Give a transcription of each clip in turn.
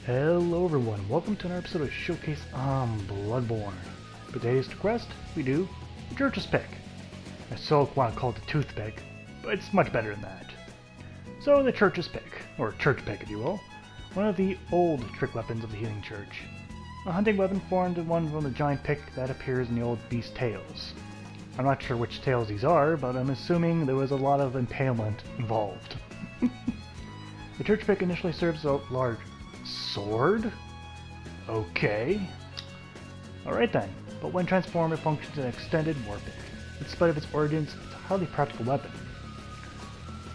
Hello everyone, welcome to another episode of Showcase on Bloodborne. For today's quest, we do the Church's Pick. I still want to call it the Toothpick, but it's much better than that. So the Church's Pick, or Church Pick if you will, one of the old trick weapons of the Healing Church. A hunting weapon formed in one from the giant pick that appears in the old beast tales. I'm not sure which tales these are, but I'm assuming there was a lot of impalement involved. The Church Pick initially serves a large sword? Okay. Alright then, but when transformed it functions as an extended Warpick. In spite of its origins, it's a highly practical weapon.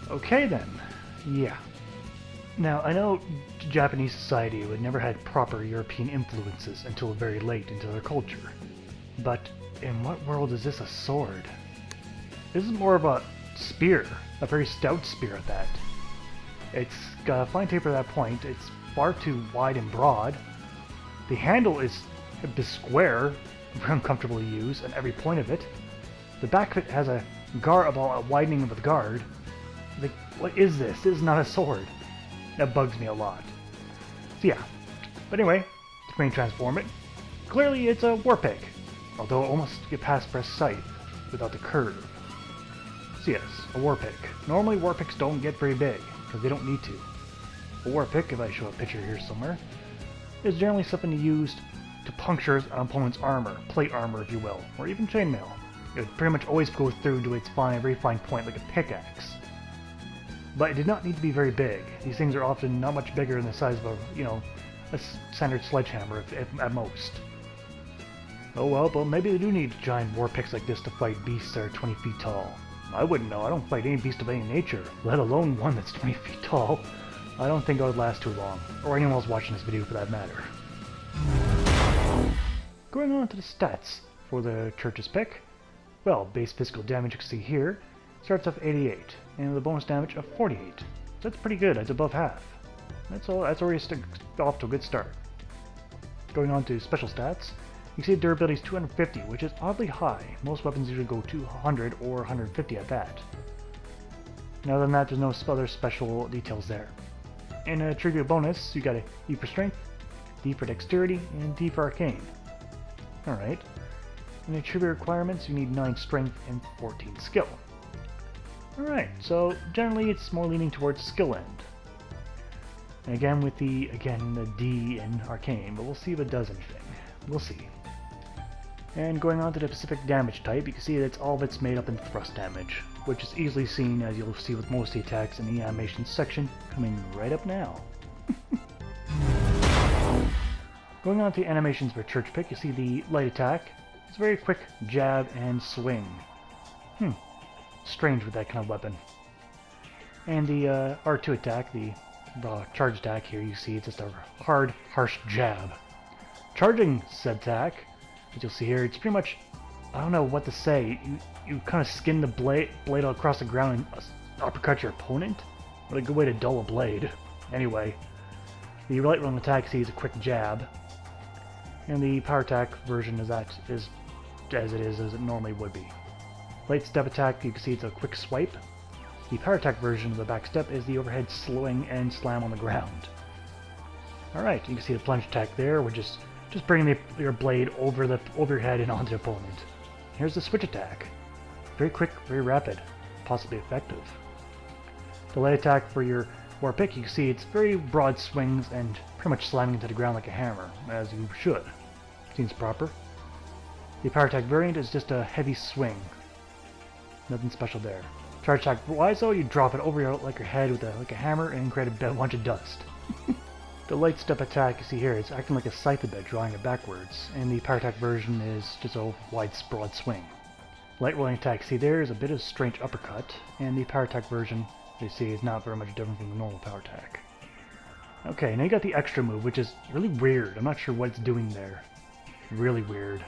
Okay then, yeah. Now, I know Japanese society would never had proper European influences until very late into their culture. But in what world is this a sword? This is more of a spear, a very stout spear at that. It's got a fine taper at that point, it's far too wide and broad. The handle is a bit square, uncomfortable to use at every point of it. The back of it has a widening of the guard. Like, what is this? This is not a sword. That bugs me a lot. So yeah. But anyway, to main transform it, clearly it's a Warpick, although it almost get past press sight without the curve. So yes, a Warpick. Normally Warpicks don't get very big, because they don't need to. A Warpick, if I show a picture here somewhere, is generally something used to puncture an opponent's armor, plate armor if you will, or even chainmail. It would pretty much always go through to its very fine point like a pickaxe. But it did not need to be very big. These things are often not much bigger than the size of a standard sledgehammer at most. Oh well, but maybe they do need giant Warpicks like this to fight beasts that are 20 feet tall. I wouldn't know, I don't fight any beast of any nature, let alone one that's 20 feet tall. I don't think I would last too long, or anyone else watching this video for that matter. Going on to the stats for the Church's Pick. Well, base physical damage you can see here starts off 88, and the bonus damage of 48. So that's pretty good, that's above half. That's already off to a good start. Going on to special stats, you can see durability is 250, which is oddly high. Most weapons usually go 200 or 150 at that. And other than that, there's no other special details there. In a trivia bonus, you got a E for Strength, D for Dexterity, and D for Arcane. Alright. In the trivia requirements, you need 9 Strength and 14 Skill. Alright, so generally it's more leaning towards skill end. And again with the D in Arcane, but we'll see if it does anything. We'll see. And going on to the specific damage type, you can see that all of it's made up in thrust damage, which is easily seen as you'll see with most of the attacks in the animation section, coming right up now. Going on to the animations for Church Pick, you see the light attack. It's a very quick jab and swing. Strange with that kind of weapon. And the R2 attack, the charge attack here, you see it's just a hard, harsh jab. Charging said attack, as you'll see here, it's pretty much, I don't know what to say, you kind of skin the blade across the ground and uppercut your opponent? What a good way to dull a blade. Anyway, the right run attack, see, is a quick jab, and the power attack version is as it normally would be. Light step attack, you can see it's a quick swipe. The power attack version of the back step is the overhead slowing and slam on the ground. Alright, you can see the plunge attack there, we're just bringing your blade over your head and onto the opponent. Here's the switch attack. Very quick, very rapid, possibly effective. The light attack for your Warpick, you can see it's very broad swings and pretty much slamming into the ground like a hammer, as you should. Seems proper. The power attack variant is just a heavy swing. Nothing special there. Charge attack wise though, you drop it over your head with like a hammer and create a bunch of dust. The light step attack you see here is acting like a scythe a bit, drawing it backwards, and the power attack version is just a wide, broad swing. Light rolling attack, see there is a bit of strange uppercut, and the power attack version, you see, is not very much different from the normal power attack. Okay, now you got the extra move, which is really weird. I'm not sure what it's doing there. Really weird.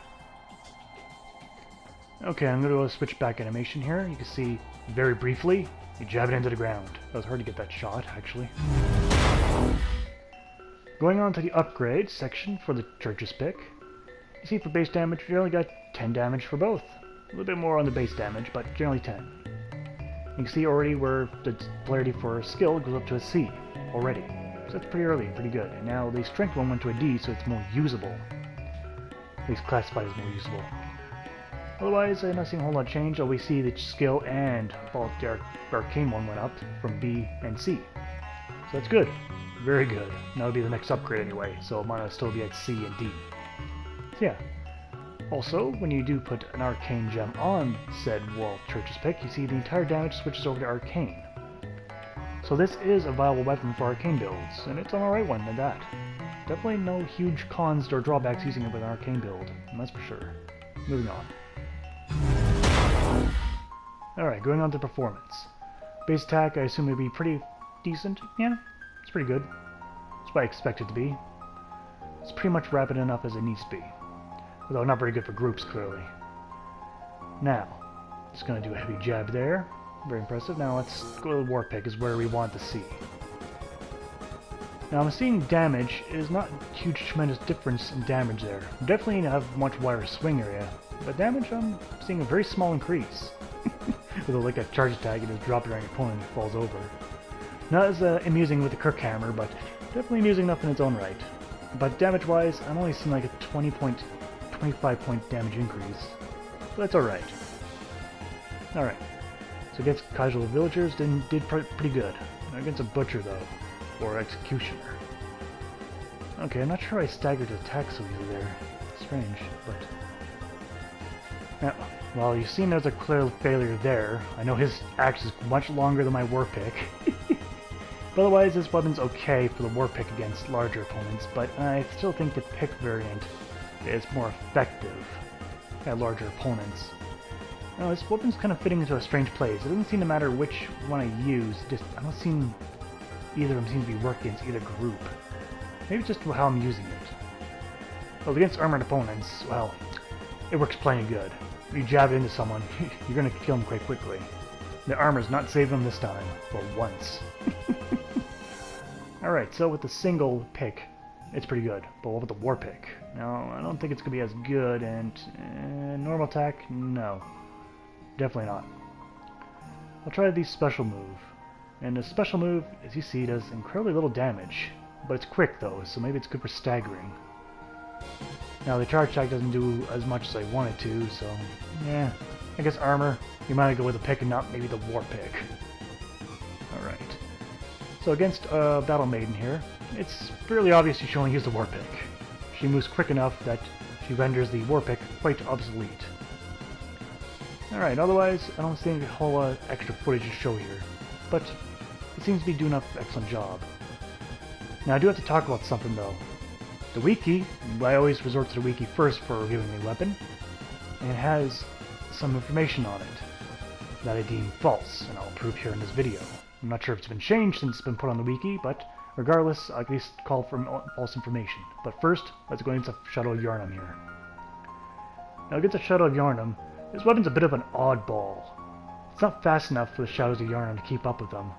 Okay, I'm going to go switch back animation here. You can see, very briefly, you jab it into the ground. That was hard to get that shot, actually. Going on to the upgrade section for the Church's Pick. You see for base damage, you only got 10 damage for both. A little bit more on the base damage, but generally 10. You can see already where the polarity for skill goes up to a C already. So that's pretty early and pretty good. And now the strength one went to a D, so it's more usable. At least classified as more usable. Otherwise, I'm not seeing a whole lot of change. We see the skill and the arcane one went up from B and C. So that's good. Very good. That would be the next upgrade anyway, so it might still be at C and D. So yeah. Also, when you do put an arcane gem on said Church's Pick, you see the entire damage switches over to arcane. So this is a viable weapon for arcane builds, and it's an alright one at that. Definitely no huge cons or drawbacks using it with an arcane build, that's for sure. Moving on. Alright, going on to performance. Base attack, I assume it'd be pretty decent. Yeah, it's pretty good. That's what I expect it to be. It's pretty much rapid enough as it needs to be. Although not very good for groups, clearly. Now, just gonna do a heavy jab there. Very impressive. Now let's go to the Warpick, is where we want to see. Now I'm seeing damage is not a huge, tremendous difference in damage there. Definitely have much wider swing area, but damage I'm seeing a very small increase. With like a charge attack, you just drop it on your opponent and it falls over. Not as amusing with the Kirk Hammer, but definitely amusing enough in its own right. But damage-wise, I'm only seeing like a 25 point damage increase. But that's alright. Alright. So against casual villagers, did pretty good. Against a butcher though, or executioner. Okay, I'm not sure I staggered attack so easily there. Strange, but... Now, well, you've seen there's a clear failure there. I know his axe is much longer than my Warpick. But otherwise, this weapon's okay for the Warpick against larger opponents, but I still think the Pick variant is more effective at larger opponents. Now, this weapon's kind of fitting into a strange place. It doesn't seem to matter which one I use, just I don't seem either of them seem to be working against either group. Maybe just how I'm using it. Well, against armored opponents, well, it works plenty good. You jab into someone, you're gonna kill them quite quickly. The armor's not saving them this time, for once. Alright, so with the single pick, it's pretty good. But what with the Warpick? No, I don't think it's gonna be as good, and normal attack, no. Definitely not. I'll try the special move. And the special move, as you see, does incredibly little damage. But it's quick though, so maybe it's good for staggering. Now the charge attack doesn't do as much as I want it to, so yeah. I guess armor, you might go with a pick and not maybe the Warpick. Alright. So against Battle Maiden here, it's fairly obvious you should only use the Warpick. She moves quick enough that she renders the Warpick quite obsolete. Alright, otherwise I don't see a whole extra footage to show here, but it seems to be doing an excellent job. Now I do have to talk about something though. The wiki, I always resort to the wiki first for reviewing the weapon, and it has some information on it that I deem false, and I'll prove here in this video. I'm not sure if it's been changed since it's been put on the wiki, but regardless, I'll at least call for false information. But first, let's go into Shadow of Yharnam here. Now against the Shadow of Yharnam, this weapon's a bit of an oddball. It's not fast enough for the Shadows of Yharnam to keep up with them,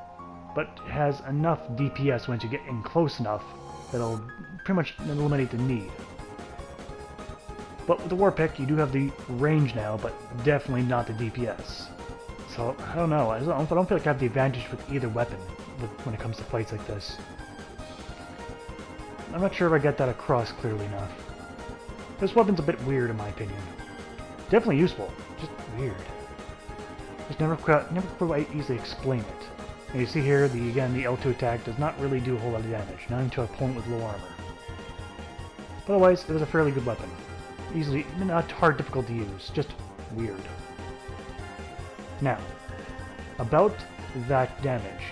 but it has enough DPS once you get in close enough that it'll pretty much eliminate the need. But with the Warpick, you do have the range now, but definitely not the DPS. So, I don't know, I don't feel like I have the advantage with either weapon when it comes to fights like this. I'm not sure if I get that across clearly enough. This weapon's a bit weird in my opinion. Definitely useful, just weird. Just never quite easily explain it. And you see here, again, the L2 attack does not really do a whole lot of damage, not even to an opponent with low armor. But otherwise, it was a fairly good weapon. Easily, not hard, difficult to use, just weird. Now, about that damage.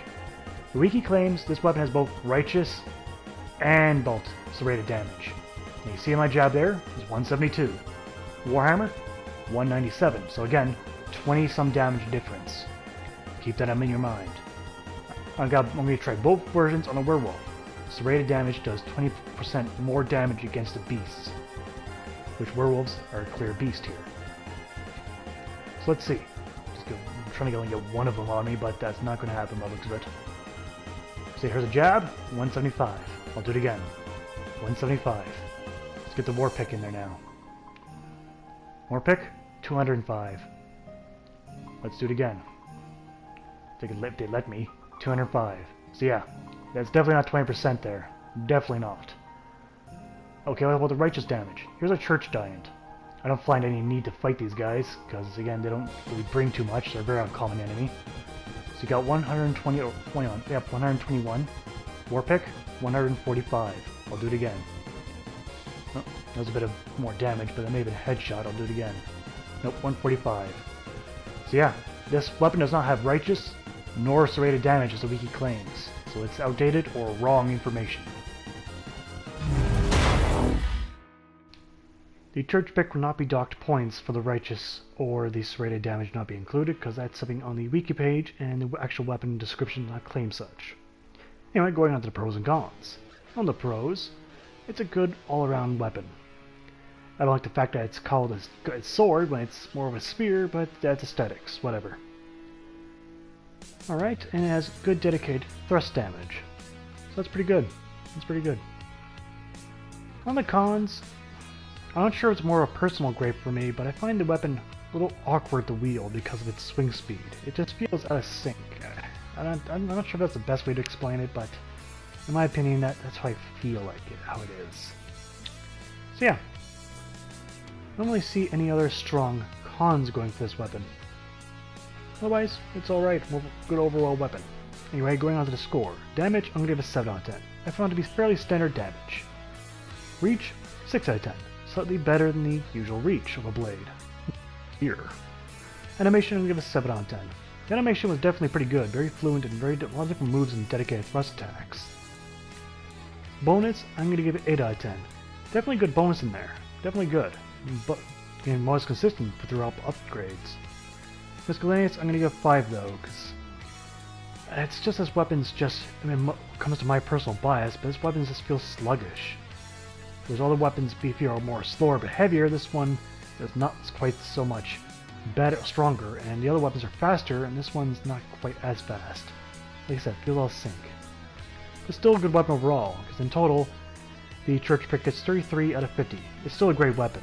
The wiki claims this weapon has both righteous and bolt serrated damage. And you see my jab there is 172. Warhammer, 197. So again, 20-some damage difference. Keep that in your mind. I'm going to try both versions on a werewolf. Serrated damage does 20% more damage against the beasts, which werewolves are a clear beast here. So let's see. I'm trying to only get one of them on me, but that's not going to happen by the looks of it. So here's a jab, 175. I'll do it again. 175. Let's get the Warpick in there now. Warpick, 205. Let's do it again. If they let me. 205. So yeah, That's definitely not 20% there. Definitely not. Okay, what about the righteous damage? Here's a church giant. I don't find any need to fight these guys, because again, they don't really bring too much. They're a very uncommon enemy. So you got 120, or 21, yep, 121. Warpick, 145. I'll do it again. Oh, that was a bit of more damage, but that may have been a headshot. I'll do it again. Nope, 145. So yeah, this weapon does not have righteous nor serrated damage as the wiki claims. So it's outdated or wrong information. The church pick will not be docked points for the righteous or the serrated damage not be included, because that's something on the wiki page and the actual weapon description does not claim such. Anyway, going on to the pros and cons. On the pros, it's a good all-around weapon. I don't like the fact that it's called a sword when it's more of a spear, but that's aesthetics, whatever. Alright, and it has good dedicated thrust damage. So that's pretty good. That's pretty good. On the cons, I'm not sure if it's more a personal gripe for me, but I find the weapon a little awkward to wield because of its swing speed. It just feels out of sync. I'm not sure if that's the best way to explain it, but in my opinion, that's how I feel like it, how it is. So yeah, I don't really see any other strong cons going for this weapon. Otherwise, it's alright, good overall weapon. Anyway, going on to the score. Damage, I'm going to give a 7 out of 10. I found it to be fairly standard damage. Reach, 6 out of 10. Slightly better than the usual reach of a blade. Here. Animation, I'm going to give a 7 out of 10. The animation was definitely pretty good, very fluent and a lot of different moves and dedicated thrust attacks. Bonus, I'm going to give it 8 out of 10. Definitely good bonus in there. Definitely good. But getting most consistent throughout upgrades. Miscellaneous, I'm going to give 5 though, because it's just this weapon's just, I mean, comes to my personal bias, but this weapon just feels sluggish. Whereas other weapons beefier or more slower but heavier, this one is not quite so much better, stronger, and the other weapons are faster, and this one's not quite as fast. Like I said, feels all sync. But still a good weapon overall, because in total, the church pick gets 33 out of 50. It's still a great weapon.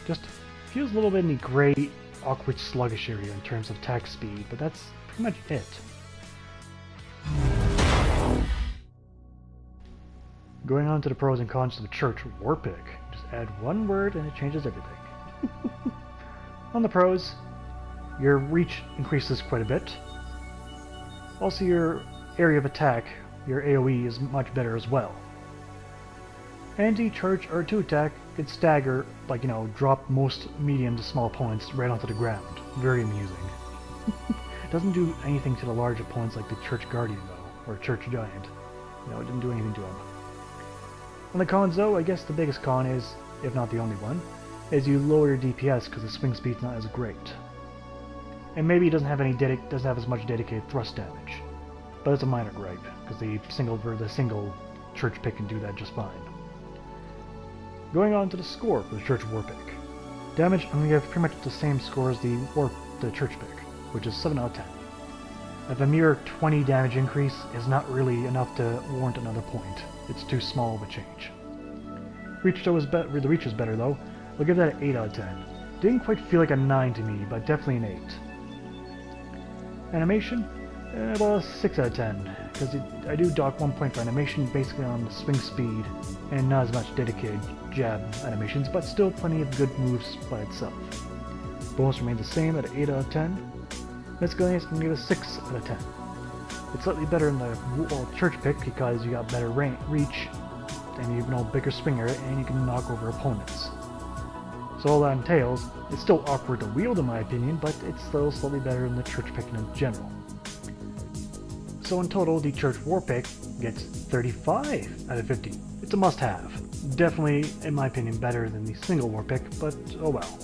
Just feels a little bit in the gray, awkward, sluggish area in terms of attack speed, but that's pretty much it. Going on to the pros and cons of the church Warpick. Just add one word and it changes everything. On the pros, your reach increases quite a bit. Also your area of attack, your AoE, is much better as well. Anti-charge R2 attack can stagger, like, you know, drop most medium to small opponents right onto the ground. Very amusing. Doesn't do anything to the large opponents like the Church Guardian though, or Church Giant. No, it didn't do anything to him. On the cons though, I guess the biggest con is, if not the only one, is you lower your DPS because the swing speed's not as great. And maybe it doesn't have as much dedicated thrust damage. But it's a minor gripe, because the single church pick can do that just fine. Going on to the score for the Church Warpick. Damage, I'm going to give pretty much the same score as the church pick, which is 7 out of 10. If a mere 20 damage increase is not really enough to warrant another point. It's too small of a change. Reach though the reach is better though. I'll give that an 8 out of 10. Didn't quite feel like a 9 to me, but definitely an 8. Animation? Well, a 6 out of 10, because I do dock 1 point for animation basically on the swing speed, and not as much dedicated jab animations, but still plenty of good moves by itself. Bonus remains the same at an 8 out of 10. Miscellaneous, I'm going to give it a 6 out of 10. It's slightly better in the church pick because you got better reach, and you have no bigger swing area, and you can knock over opponents. So all that entails, it's still awkward to wield in my opinion, but it's still slightly better than the church pick in general. So in total, the church Warpick gets 35 out of 50. It's a must-have. Definitely, in my opinion, better than the single Warpick, but oh well.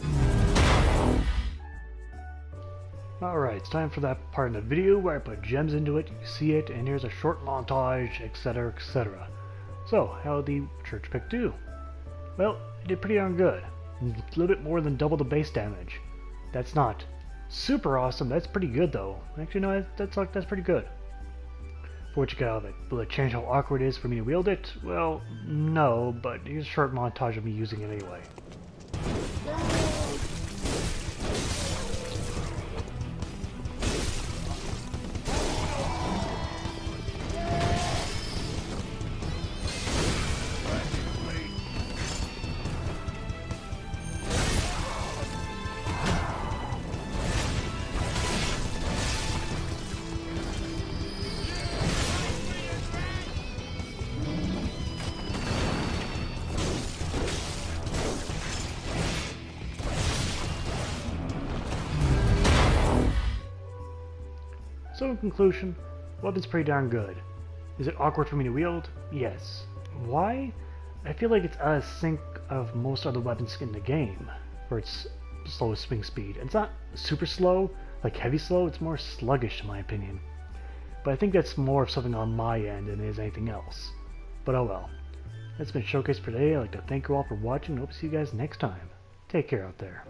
Alright, it's time for that part of the video where I put gems into it, you see it, and here's a short montage, etc, etc. So, how did the church pick do? Well, it did pretty darn good. A little bit more than double the base damage. That's not super awesome, that's pretty good though. Actually no, that's pretty good. For what you got out of it. Will it change how awkward it is for me to wield it? Well, no, but here's a short montage of me using it anyway. So in conclusion, weapon's pretty darn good. Is it awkward for me to wield? Yes. Why? I feel like it's out of sync of most other weapons in the game, for its slow swing speed. It's not super slow, like heavy slow, it's more sluggish in my opinion. But I think that's more of something on my end than it is anything else. But oh well. That's been Showcase for today. I'd like to thank you all for watching and hope to see you guys next time. Take care out there.